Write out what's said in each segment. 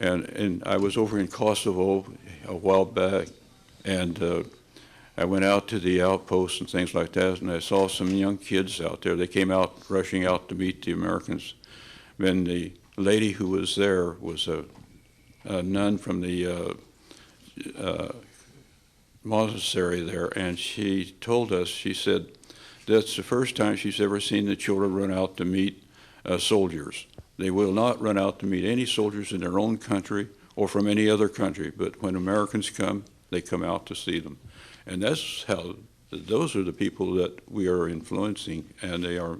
And I was over in Kosovo a while back, and I went out to the outposts and things like that, and I saw some young kids out there. They came out, rushing out to meet the Americans. And the lady who was there was a nun from the monastery there, and she told us, she said, that's the first time she's ever seen the children run out to meet soldiers. They will not run out to meet any soldiers in their own country or from any other country, but when Americans come, they come out to see them. And that's how, those are the people that we are influencing, and they are,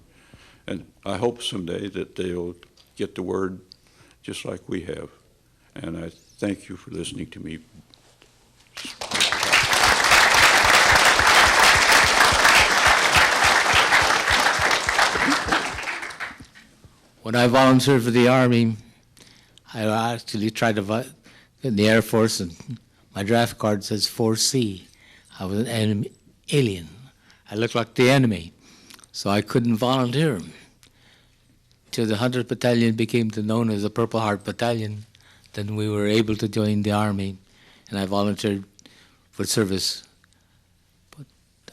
and I hope someday that they'll get the word just like we have. And I thank you for listening to me. When I volunteered for the Army, I actually tried to get in the Air Force, and my draft card says 4C. I was an enemy, alien. I looked like the enemy, so I couldn't volunteer. Till the 100th Battalion became known as the Purple Heart Battalion, then we were able to join the Army, and I volunteered for service. But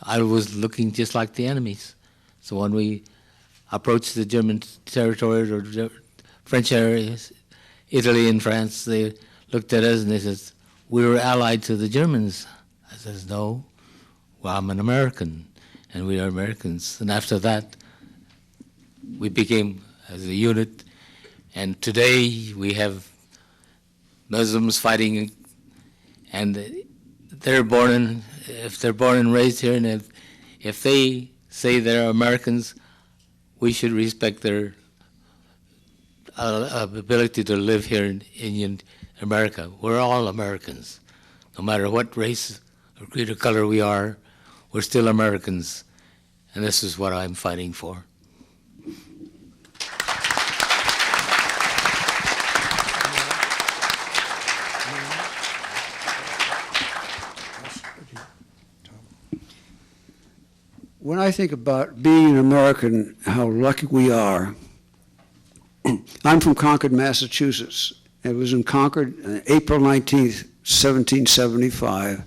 I was looking just like the enemies. So when we approached the German territories or French areas, Italy and France, they looked at us and they said, we were allied to the Germans. I says, no, well, I'm an American, and we are Americans. And after that, we became as a unit, and today we have Muslims fighting, and they're born in, if they're born and raised here, and if they say they're Americans, we should respect their ability to live here in America. We're all Americans. No matter what race or creed or color we are, we're still Americans. And this is what I'm fighting for. When I think about being an American, how lucky we are, I'm from Concord, Massachusetts. It was in Concord, April 19th, 1775,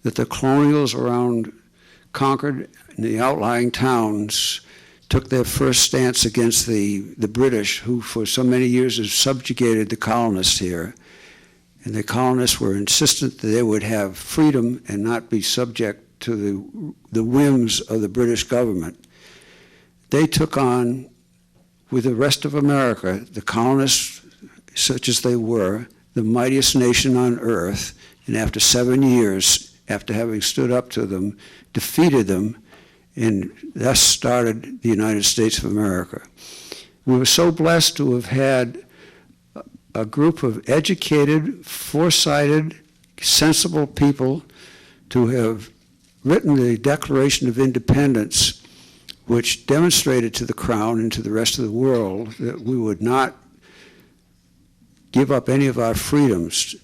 that the colonials around Concord and the outlying towns took their first stance against the British, who for so many years have subjugated the colonists here. And the colonists were insistent that they would have freedom and not be subject to the whims of the British government. They took on, with the rest of America, the colonists, such as they were, the mightiest nation on earth, and after 7 years, after having stood up to them, defeated them, and thus started the United States of America. We were so blessed to have had a group of educated, foresighted, sensible people to have written the Declaration of Independence, which demonstrated to the Crown and to the rest of the world that we would not give up any of our freedoms.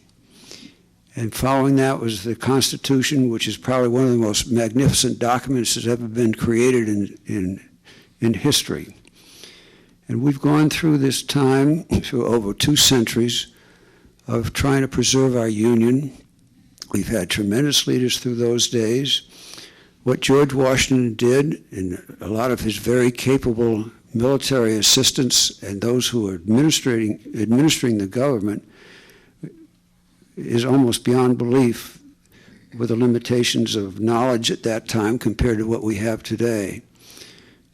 And following that was the Constitution, which is probably one of the most magnificent documents that's ever been created in history. And we've gone through this time, through over 2 centuries, of trying to preserve our Union. We've had tremendous leaders through those days. What George Washington did, and a lot of his very capable military assistants and those who are administering the government, is almost beyond belief with the limitations of knowledge at that time compared to what we have today.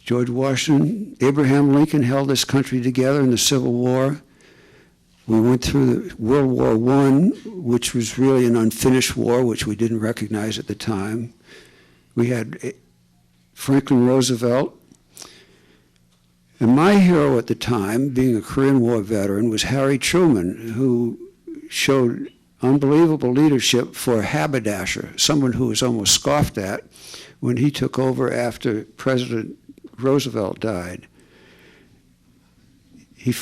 George Washington, Abraham Lincoln held this country together in the Civil War. We went through World War I, which was really an unfinished war, which we didn't recognize at the time. We had Franklin Roosevelt. And my hero at the time, being a Korean War veteran, was Harry Truman, who showed unbelievable leadership for a haberdasher, someone who was almost scoffed at when he took over after President Roosevelt died. He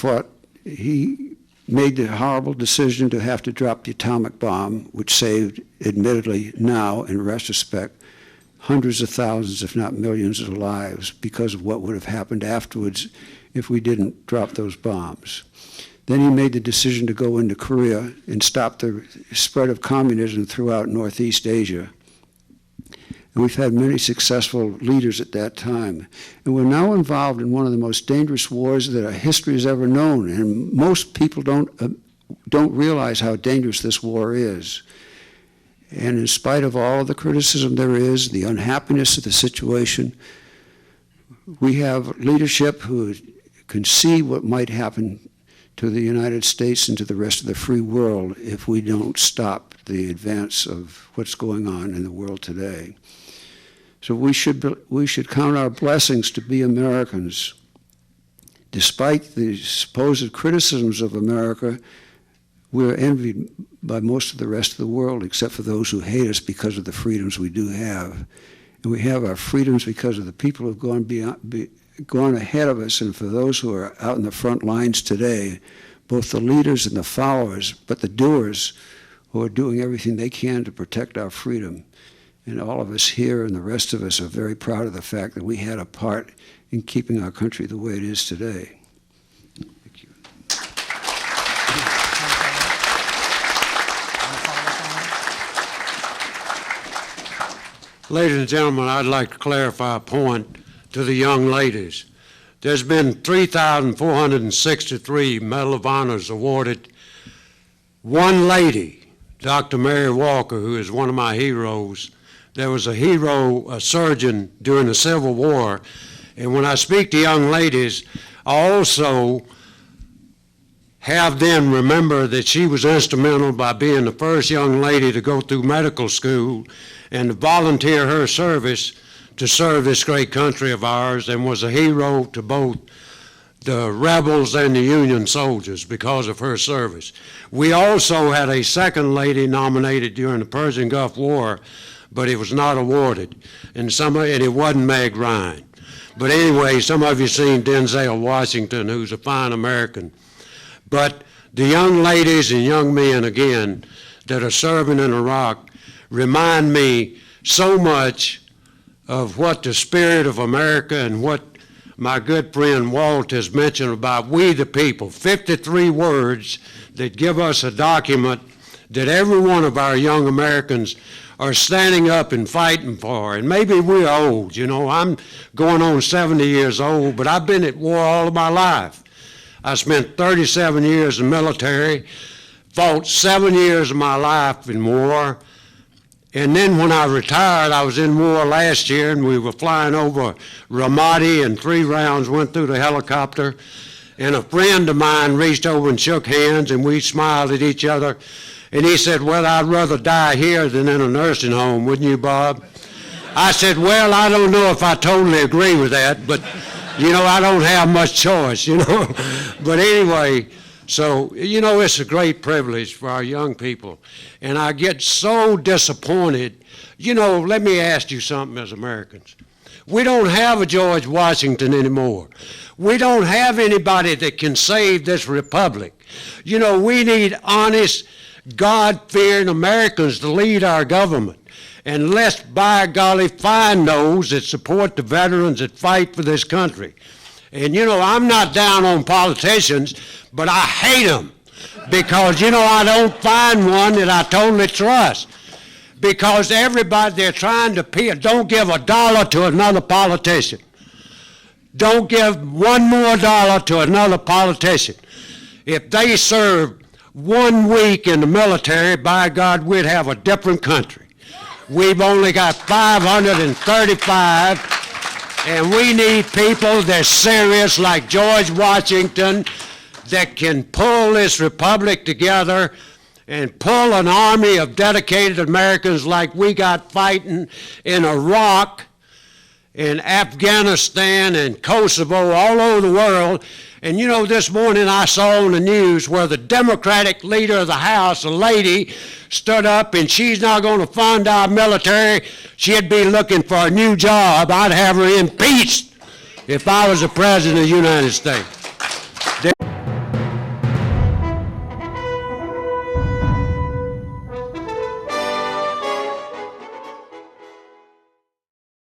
made the horrible decision to have to drop the atomic bomb, which saved, admittedly now in retrospect, hundreds of thousands, if not millions of lives because of what would have happened afterwards if we didn't drop those bombs. Then he made the decision to go into Korea and stop the spread of communism throughout Northeast Asia. And we've had many successful leaders at that time. And we're now involved in one of the most dangerous wars that our history has ever known. And most people don't realize how dangerous this war is. And in spite of all of the criticism there is, the unhappiness of the situation, we have leadership who can see what might happen to the United States and to the rest of the free world if we don't stop the advance of what's going on in the world today. So we should count our blessings to be Americans. Despite the supposed criticisms of America, we're envied by most of the rest of the world, except for those who hate us because of the freedoms we do have. And we have our freedoms because of the people who have gone ahead of us, and for those who are out in the front lines today, both the leaders and the followers, but the doers who are doing everything they can to protect our freedom. And all of us here and the rest of us are very proud of the fact that we had a part in keeping our country the way it is today. Thank you. Ladies and gentlemen, I'd like to clarify a point to the young ladies. There's been 3,463 Medal of Honors awarded. One lady, Dr. Mary Walker, who is one of my heroes, there was a surgeon during the Civil War. And when I speak to young ladies, I also have them remember that she was instrumental by being the first young lady to go through medical school and to volunteer her service to serve this great country of ours, and was a hero to both the rebels and the Union soldiers because of her service. We also had a second lady nominated during the Persian Gulf War, but it was not awarded, and it wasn't Meg Ryan. But anyway, some of you seen Denzel Washington, who's a fine American. But the young ladies and young men, again, that are serving in Iraq remind me so much of what the spirit of America and what my good friend Walt has mentioned about we the people, 53 words that give us a document that every one of our young Americans are standing up and fighting for. And maybe we're old, you know, I'm going on 70 years old, but I've been at war all of my life. I spent 37 years in the military, fought 7 years of my life in war, and then when I retired, I was in war last year, and we were flying over Ramadi, and 3 rounds went through the helicopter, and a friend of mine reached over and shook hands, and we smiled at each other, and he said, well, I'd rather die here than in a nursing home, wouldn't you, Bob? I said, well, I don't know if I totally agree with that, but, you know, I don't have much choice, you know. But anyway, so, you know, it's a great privilege for our young people. And I get so disappointed. You know, let me ask you something as Americans. We don't have a George Washington anymore. We don't have anybody that can save this republic. You know, we need honest, God-fearing Americans to lead our government. And let's, by golly, find those that support the veterans that fight for this country. And, you know, I'm not down on politicians, but I hate them because, you know, I don't find one that I totally trust. Because everybody, they're trying to pay, don't give $1 to another politician. Don't give one more dollar to another politician. If they serve 1 week in the military, by God, we'd have a different country. We've only got 535, and we need people that's serious like George Washington that can pull this republic together and pull an army of dedicated Americans like we got fighting in Iraq, in Afghanistan, and Kosovo, all over the world. And you know, this morning I saw on the news where the Democratic leader of the House, a lady, stood up and she's not going to fund our military. She'd be looking for a new job. I'd have her impeached if I was the President of the United States.